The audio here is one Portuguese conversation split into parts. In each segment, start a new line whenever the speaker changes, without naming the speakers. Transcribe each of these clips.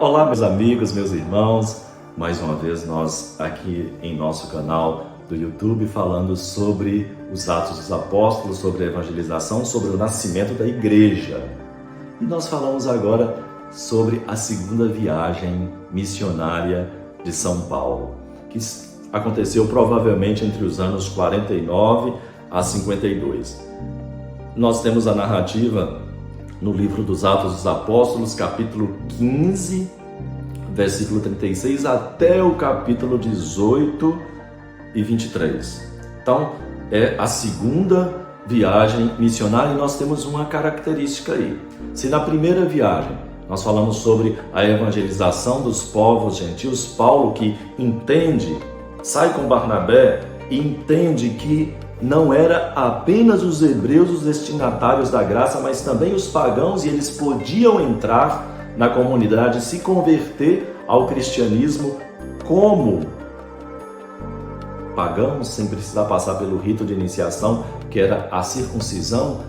Olá, meus amigos, meus irmãos. Mais uma vez nós aqui em nosso canal do YouTube falando sobre os Atos dos Apóstolos, sobre a evangelização, sobre o nascimento da igreja. E nós falamos agora sobre a segunda viagem missionária de São Paulo, que aconteceu provavelmente entre os anos 49 a 52. Nós temos a narrativa no livro dos Atos dos Apóstolos, capítulo 15, versículo 36 até o capítulo 18 e 23. Então, é a segunda viagem missionária e nós temos uma característica aí. Se na primeira viagem nós falamos sobre a evangelização dos povos gentios, Paulo que entende, sai com Barnabé e entende que não era apenas os hebreus os destinatários da graça, mas também os pagãos, e eles podiam entrar na comunidade, se converter ao cristianismo como pagãos, sem precisar passar pelo rito de iniciação, que era a circuncisão.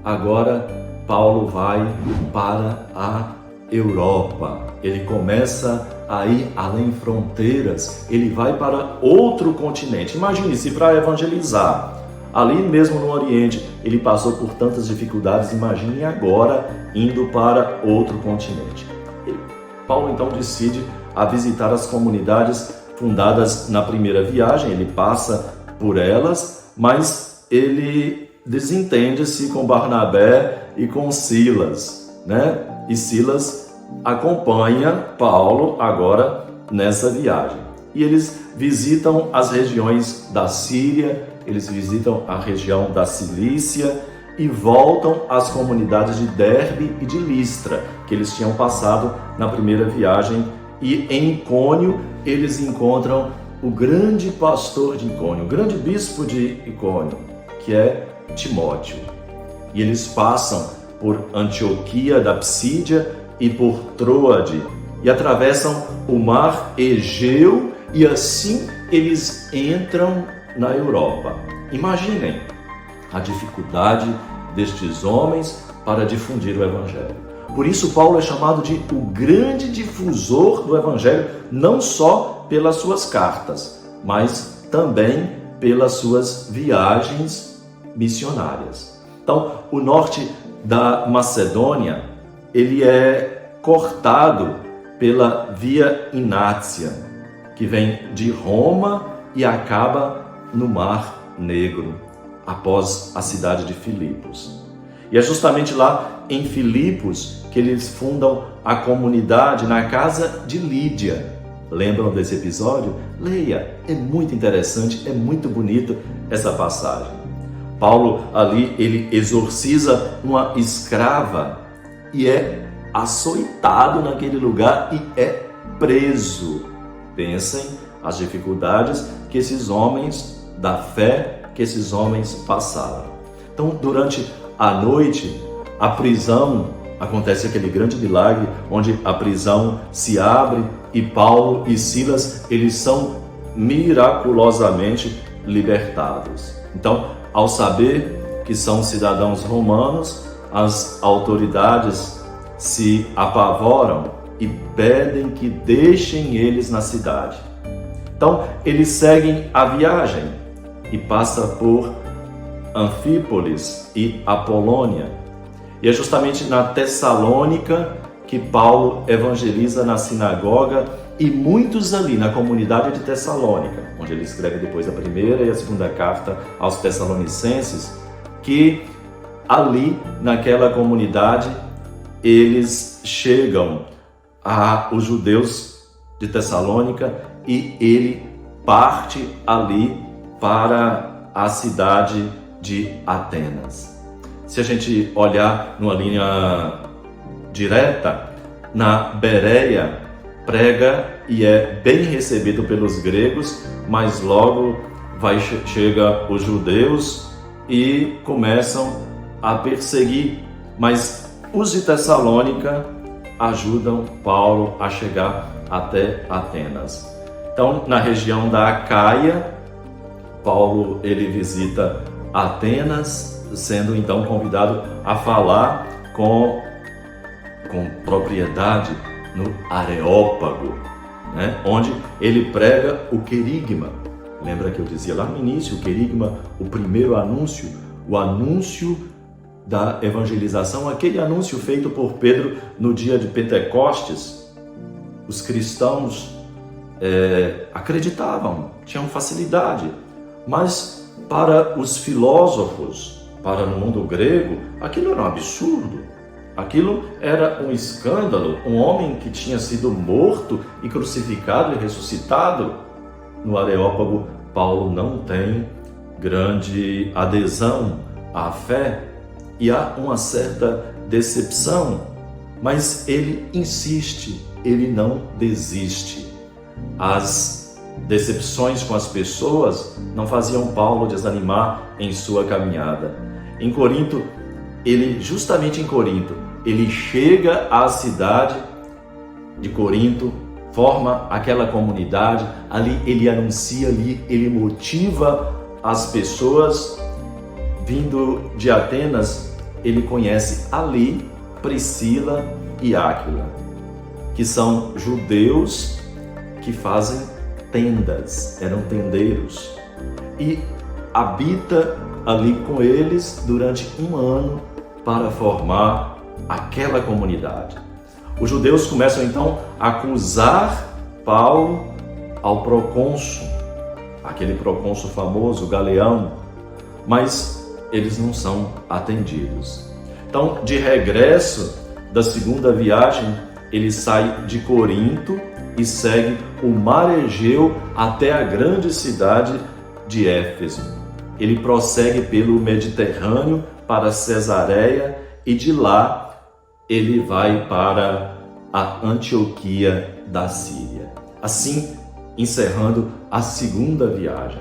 Agora Paulo vai para a Europa. Ele começa a ir além fronteiras, ele vai para outro continente. Imagine se para evangelizar ali mesmo no Oriente ele passou por tantas dificuldades, imagine agora indo para outro continente. Paulo então decide a visitar as comunidades fundadas na primeira viagem, ele passa por elas, mas ele desentende-se com Barnabé e com Silas, né? E Silas acompanha Paulo agora nessa viagem. E eles visitam as regiões da Síria, eles visitam a região da Cilícia e voltam às comunidades de Derbe e de Listra, que eles tinham passado na primeira viagem. E em Icônio eles encontram o grande pastor de Icônio, o grande bispo de Icônio, que é Timóteo. E eles passam por Antioquia da Psídia e por Troade e atravessam o mar Egeu e assim eles entram na Europa. Imaginem a dificuldade destes homens para difundir o Evangelho. Por isso Paulo é chamado de o grande difusor do Evangelho, não só pelas suas cartas, mas também pelas suas viagens missionárias. Então, o norte da Macedônia, ele é cortado pela Via Inácia, que vem de Roma e acaba no Mar Negro, após a cidade de Filipos. E é justamente lá em Filipos que eles fundam a comunidade na casa de Lídia. Lembram desse episódio? Leia, é muito interessante, é muito bonito essa passagem. Paulo ali, ele exorciza uma escrava e é açoitado naquele lugar e é preso. Pensem as dificuldades que esses homens da fé, que esses homens passaram. Então, durante a noite, a prisão, acontece aquele grande milagre, onde a prisão se abre e Paulo e Silas, eles são miraculosamente libertados. Então, ao saber que são cidadãos romanos, as autoridades se apavoram e pedem que deixem eles na cidade. Então, eles seguem a viagem e passa por Anfípolis e Apolônia. E é justamente na Tessalônica que Paulo evangeliza na sinagoga e muitos ali na comunidade de Tessalônica, onde ele escreve depois a primeira e a segunda carta aos Tessalonicenses, que ali naquela comunidade eles chegam aos judeus de Tessalônica e ele parte ali para a cidade de Atenas. Se a gente olhar numa linha direta, na Bereia prega e é bem recebido pelos gregos, mas logo chega os judeus e começam a perseguir. Mas os de Tessalônica ajudam Paulo a chegar até Atenas. Então, na região da Acaia, Paulo ele visita Atenas, sendo então convidado a falar com propriedade no Areópago, né? Onde ele prega o querigma. Lembra que eu dizia lá no início, o querigma, o primeiro anúncio, o anúncio da evangelização, aquele anúncio feito por Pedro no dia de Pentecostes. Os cristãos acreditavam, tinham facilidade, mas para os filósofos, para no mundo grego, aquilo era um absurdo, aquilo era um escândalo. Um homem que tinha sido morto e crucificado e ressuscitado. No Areópago, Paulo não tem grande adesão à fé e há uma certa decepção, mas ele insiste, ele não desiste. As decepções com as pessoas não faziam Paulo desanimar em sua caminhada. Em Corinto, justamente em Corinto, ele chega à cidade de Corinto, forma aquela comunidade, ali ele anuncia, ali ele motiva as pessoas. Vindo de Atenas, ele conhece ali Priscila e Áquila, que são judeus que fazem tendas, eram tendeiros, e habita ali com eles durante um ano para formar aquela comunidade. Os judeus começam então a acusar Paulo ao procônsul, aquele procônsul famoso, Galeão, mas eles não são atendidos. Então, de regresso da segunda viagem, ele sai de Corinto e segue o mar Egeu até a grande cidade de Éfeso. Ele prossegue pelo Mediterrâneo para Cesareia e de lá ele vai para a Antioquia da Síria. Assim, encerrando a segunda viagem.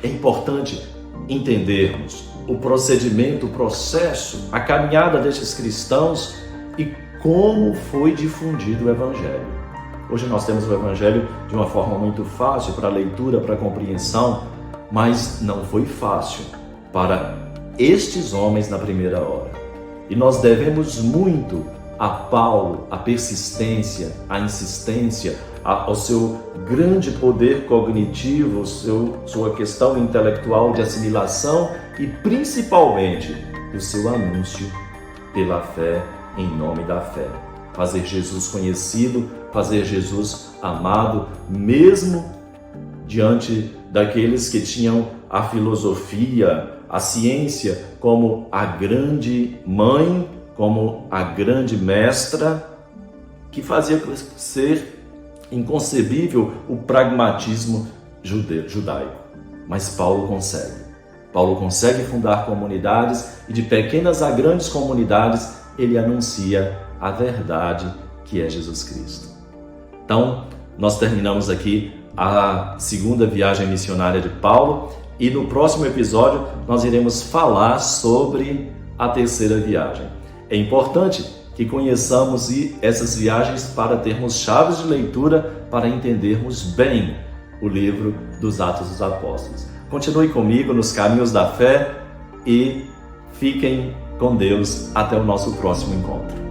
É importante entendermos o procedimento, o processo, a caminhada destes cristãos e como foi difundido o Evangelho. Hoje nós temos o Evangelho de uma forma muito fácil para leitura, para compreensão, mas não foi fácil para estes homens na primeira hora. E nós devemos muito a Paulo, a persistência, a insistência, ao seu grande poder cognitivo, sua questão intelectual de assimilação e principalmente o seu anúncio pela fé, em nome da fé. Fazer Jesus conhecido, fazer Jesus amado, mesmo diante daqueles que tinham a filosofia, a ciência como a grande mãe, como a grande mestra, que fazia ser inconcebível o pragmatismo judaico. Mas Paulo consegue. Paulo consegue fundar comunidades e de pequenas a grandes comunidades ele anuncia a verdade que é Jesus Cristo. Então, nós terminamos aqui a segunda viagem missionária de Paulo e no próximo episódio nós iremos falar sobre a terceira viagem. É importante que conheçamos essas viagens para termos chaves de leitura para entendermos bem o livro dos Atos dos Apóstolos. Continue comigo nos caminhos da fé e fiquem com Deus até o nosso próximo encontro.